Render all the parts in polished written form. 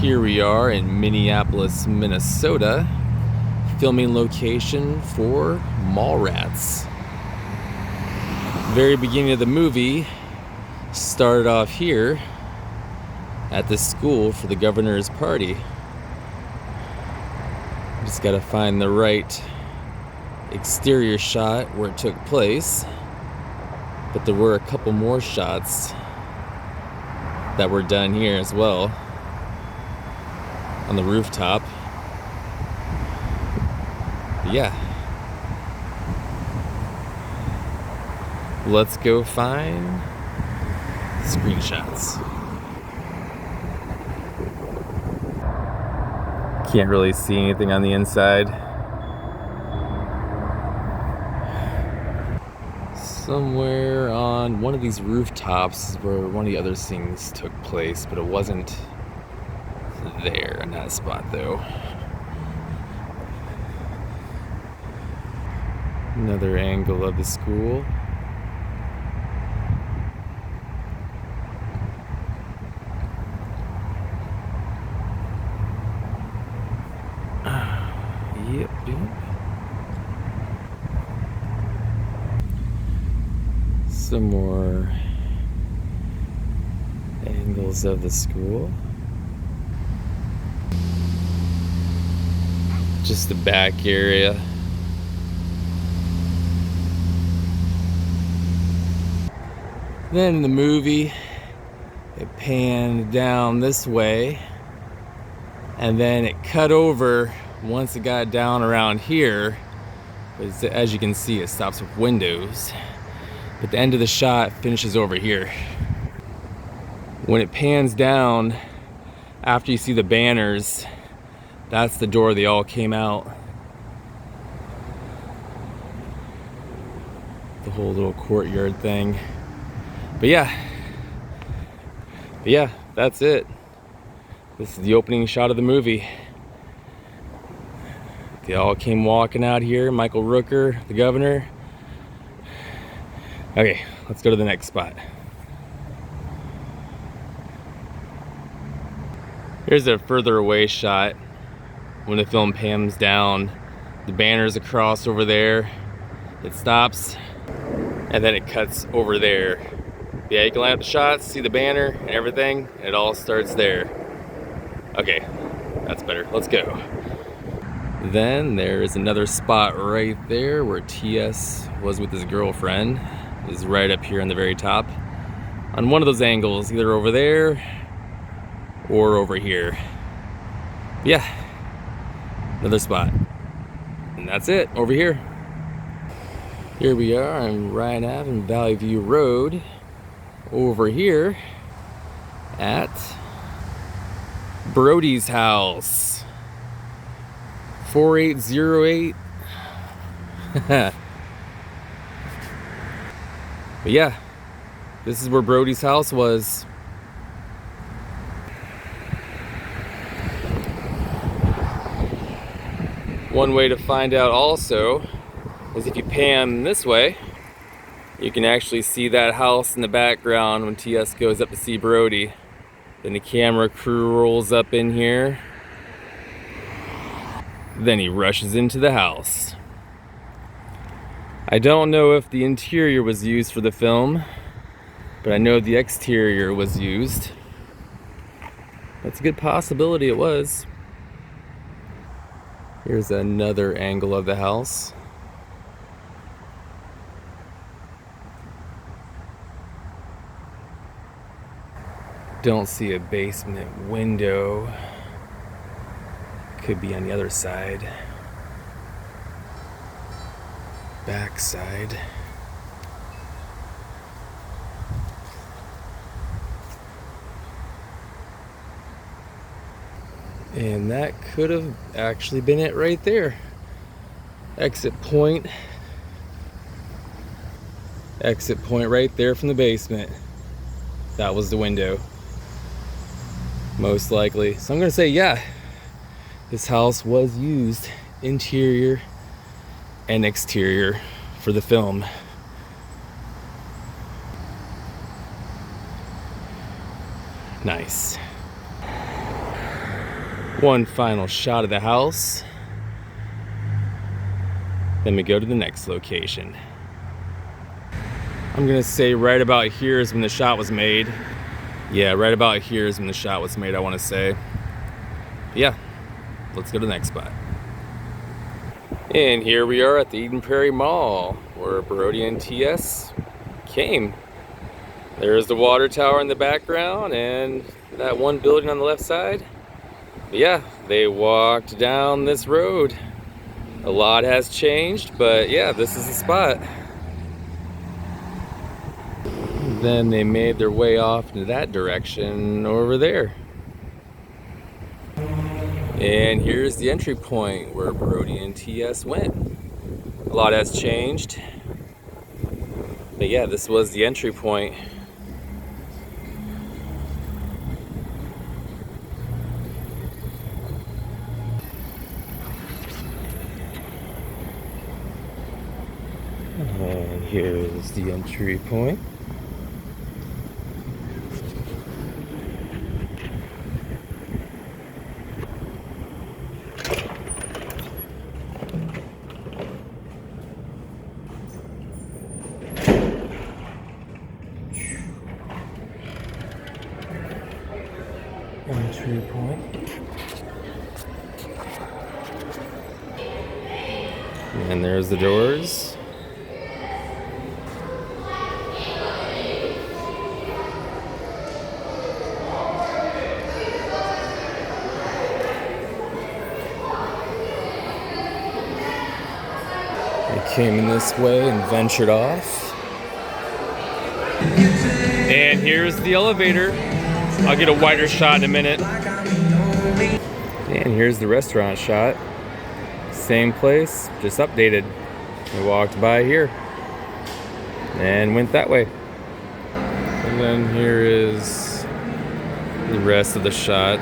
Here we are in Minneapolis, Minnesota, filming location for Mallrats. Very beginning of the movie started off here at the school for the governor's party. Just gotta find the right exterior shot where it took place, but there were a couple more shots that were done here as well on the rooftop. But yeah, let's go find screenshots. Can't really see anything on the inside. Somewhere on one of these rooftops is where one of the other things took place, but it wasn't there in that spot though. Another angle of the school. Yep. Some more angles of the school. Just the back area. Then in the movie, it panned down this way, and then it cut over once it got down around here. As you can see, it stops with windows, but the end of the shot finishes over here. When it pans down, after you see the banners, that's the door they all came out. The whole little courtyard thing. But yeah, that's it. This is the opening shot of the movie. They all came walking out here. Michael Rooker, the governor. Okay, let's go to the next spot. Here's a further away shot when the film pans down. The banner's across over there. It stops, and then it cuts over there. Yeah, you can line up the shots, see the banner and everything. It all starts there. Okay, that's better. Let's go. Then there is another spot right there where TS was with his girlfriend. Is right up here on the very top. On one of those angles, either over there or over here. Yeah, another spot. And that's it, over here. Here we are on Ryan Ave and Valley View Road. Over here at Brodie's house. 4808. But yeah, this is where Brodie's house was. One way to find out also is if you pan this way, you can actually see that house in the background when TS goes up to see Brodie. Then the camera crew rolls up in here. Then he rushes into the house. I don't know if the interior was used for the film, but I know the exterior was used. That's a good possibility it was. Here's another angle of the house. Don't see a basement window. Could be on the other side. Back side. And that could have actually been it right there. Exit point. Exit point right there from the basement. That was the window. Most likely. So I'm gonna say, yeah, this house was used, interior and exterior, for the film. Nice. One final shot of the house. Then we go to the next location. I'm gonna say right about here is when the shot was made. Yeah, right about here is when the shot was made, I wanna say. Yeah, let's go to the next spot. And here we are at the Eden Prairie Mall, where Brodie and TS came. There's the water tower in the background and that one building on the left side. But yeah, they walked down this road. A lot has changed, but yeah, this is the spot. Then they made their way off into that direction over there. And here's the entry point where Brodie and TS went. A lot has changed. But yeah, this was the entry point. And here's the entry point. Entry point. And there's the doors. They came in this way and ventured off. And here's the elevator. I'll get a wider shot in a minute. And here's the restaurant shot. Same place, just updated. We walked by here and went that way. And then here is the rest of the shot.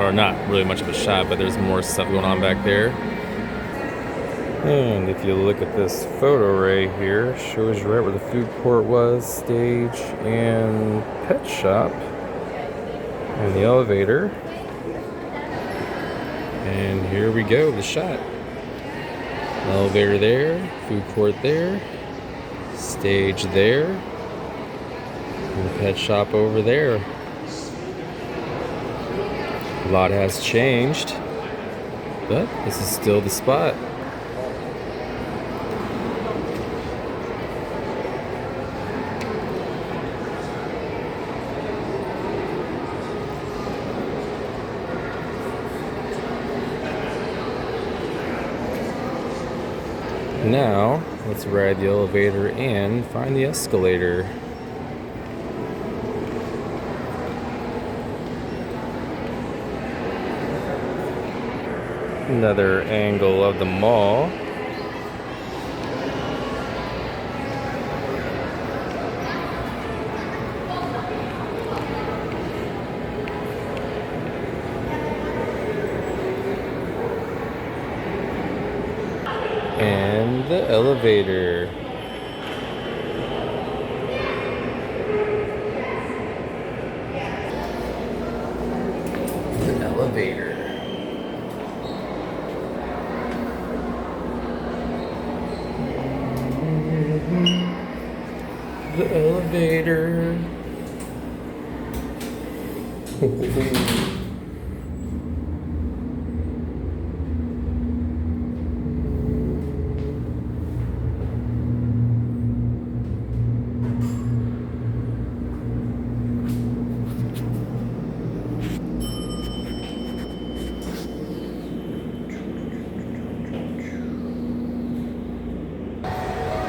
Or not really much of a shot, but there's more stuff going on back there. And if you look at this photo right here, it shows you right where the food court was, stage, and pet shop. And the elevator. And here we go, the shot. Elevator there, food court there, stage there, and the pet shop over there. A lot has changed, but this is still the spot. Now, let's ride the elevator and find the escalator. Another angle of the mall. And the elevator. The elevator. The elevator.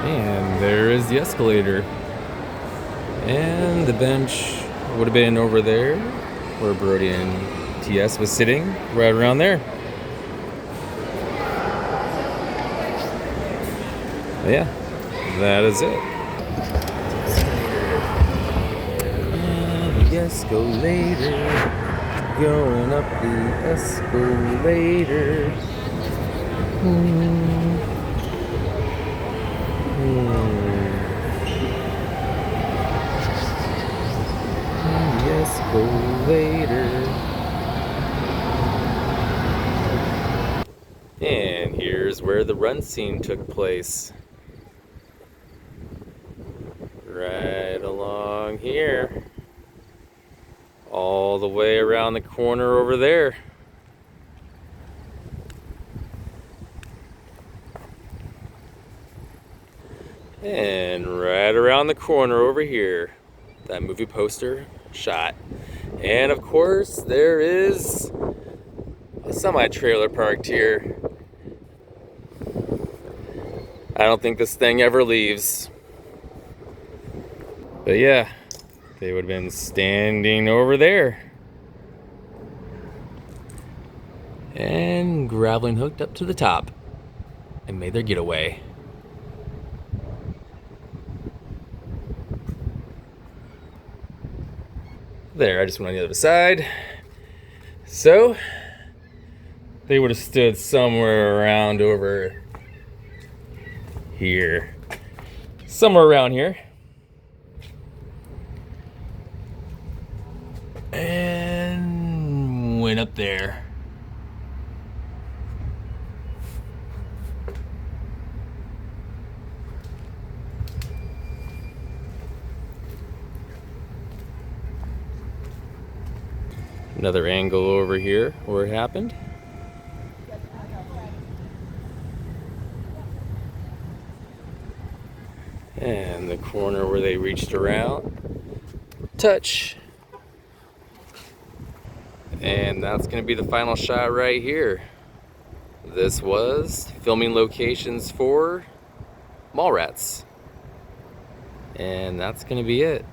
And there is the escalator. And the bench would have been over there where Brodie and TS was sitting, right around there. But yeah, that is it. And the escalator, going up the escalator. Escalator. is where the run scene took place. Right along here. All the way around the corner over there. And right around the corner over here. That movie poster shot. And of course, there is a semi-trailer parked here. I don't think this thing ever leaves. But yeah, they would have been standing over there. And grappling hooked up to the top and made their getaway. There, I just went on the other side. So, they would have stood somewhere around over here. Somewhere around here. And went up there. Another angle over here where it happened. And the corner where they reached around. Touch. And that's going to be the final shot right here. This was filming locations for Mallrats. And that's going to be it.